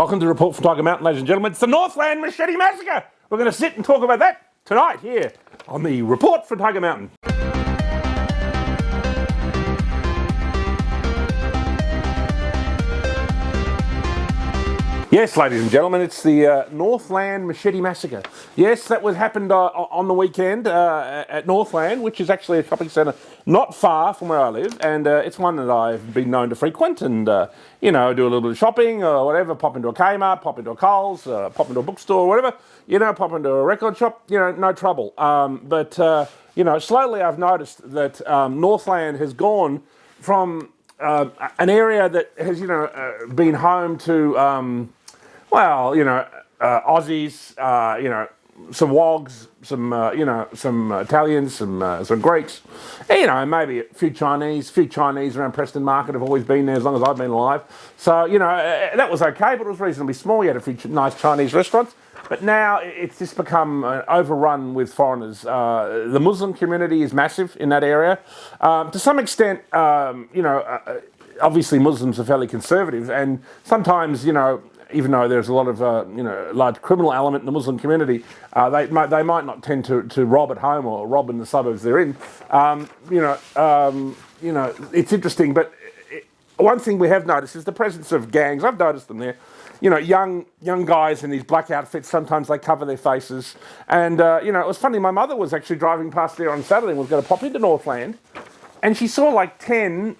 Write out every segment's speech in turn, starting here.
Welcome to the Report from Tiger Mountain, ladies and gentlemen. It's the Northland Machete Massacre. We're going to sit and talk about that tonight here on the Report from Tiger Mountain. Yes, ladies and gentlemen, it's the Northland Machete Massacre. Yes, that happened on the weekend at Northland, which is actually a shopping centre not far from where I live, and it's one that I've been known to frequent and, you know, do a little bit of shopping or whatever, pop into a Kmart, pop into a Coles, pop into a bookstore, whatever, you know, pop into a record shop, you know, no trouble. But you know, slowly I've noticed that Northland has gone from an area that has, you know, been home to... well, you know, Aussies, you know, some Wogs, some, you know, some Italians, some Greeks, you know, maybe a few Chinese around Preston Market have always been there as long as I've been alive. So, you know, that was okay, but it was reasonably small. You had a few nice Chinese restaurants. But now it's just become overrun with foreigners. The Muslim community is massive in that area. To some extent, you know, obviously Muslims are fairly conservative, and sometimes, you know, even though there's a lot of, you know, large criminal element in the Muslim community, they might not tend to rob at home or rob in the suburbs they're in. You know, it's interesting, but one thing we have noticed is the presence of gangs. I've noticed them there. You know, young guys in these black outfits, sometimes they cover their faces. And, you know, it was funny, my mother was actually driving past there on Saturday and was going to pop into Northland, and she saw like 10...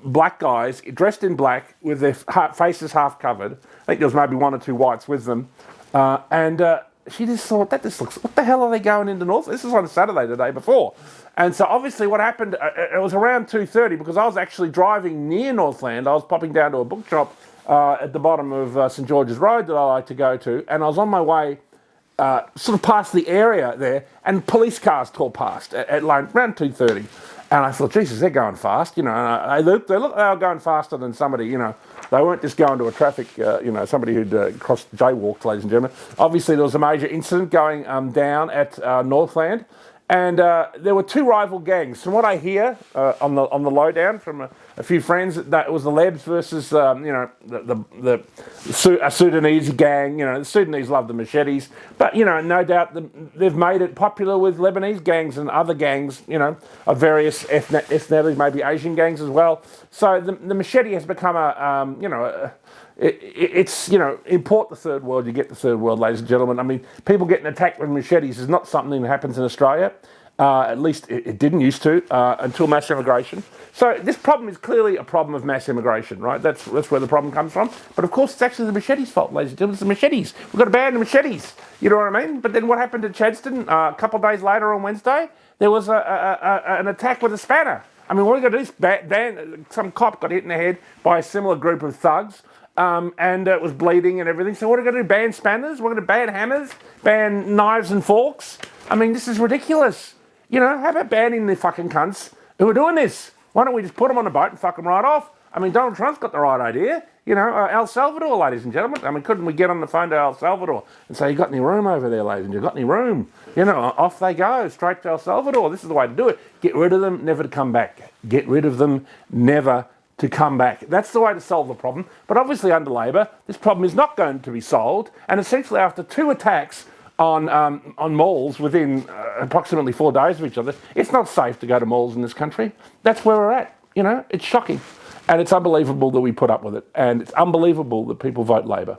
black guys dressed in black with their faces half covered. I think there was maybe one or two whites with them. And she just thought, that just looks, what the hell are they going into North? This was on a Saturday the day before. And so obviously what happened, it was around 2:30 because I was actually driving near Northland. I was popping down to a bookshop at the bottom of St George's Road that I like to go to. And I was on my way sort of past the area there, and police cars tore past at around 2:30. And I thought, Jesus, they're going fast, you know. And they were going faster than somebody, you know. They weren't just going to a traffic, you know, somebody who'd crossed jaywalked, ladies and gentlemen. Obviously, there was a major incident going down at Northland, and there were two rival gangs. From what I hear on the lowdown from a few friends, that it was the Lebs versus, you know, a Sudanese gang. You know, the Sudanese love the machetes, but, you know, no doubt they've made it popular with Lebanese gangs and other gangs, you know, of various ethnicities, maybe Asian gangs as well. So the machete has become a, you know, it's, you know, import the third world, you get the third world, ladies and gentlemen. I mean, people getting attacked with machetes is not something that happens in Australia. At least it didn't used to until mass immigration. So this problem is clearly a problem of mass immigration, right? That's where the problem comes from. But of course, it's actually the machetes' fault, ladies and gentlemen. It's the machetes. We've got to ban the machetes. You know what I mean? But then what happened to Chadstone a couple of days later on Wednesday? There was an attack with a spanner. I mean, what are we going to do? Some cop got hit in the head by a similar group of thugs. And it was bleeding and everything. So what are we going to do? Ban spanners? We're going to ban hammers? Ban knives and forks? I mean, this is ridiculous. You know, how about banning the fucking cunts who are doing this? Why don't we just put them on a boat and fuck them right off? I mean, Donald Trump's got the right idea. You know, El Salvador, ladies and gentlemen. I mean, couldn't we get on the phone to El Salvador and say, you got any room over there, ladies and gentlemen? You got any room? You know, off they go, straight to El Salvador. This is the way to do it. Get rid of them, never to come back. Get rid of them, never to come back. That's the way to solve the problem. But obviously under Labor, this problem is not going to be solved. And essentially after two attacks on malls within approximately 4 days of each other, it's not safe to go to malls in this country. That's where we're at. You know, it's shocking. And it's unbelievable that we put up with it. And it's unbelievable that people vote Labor.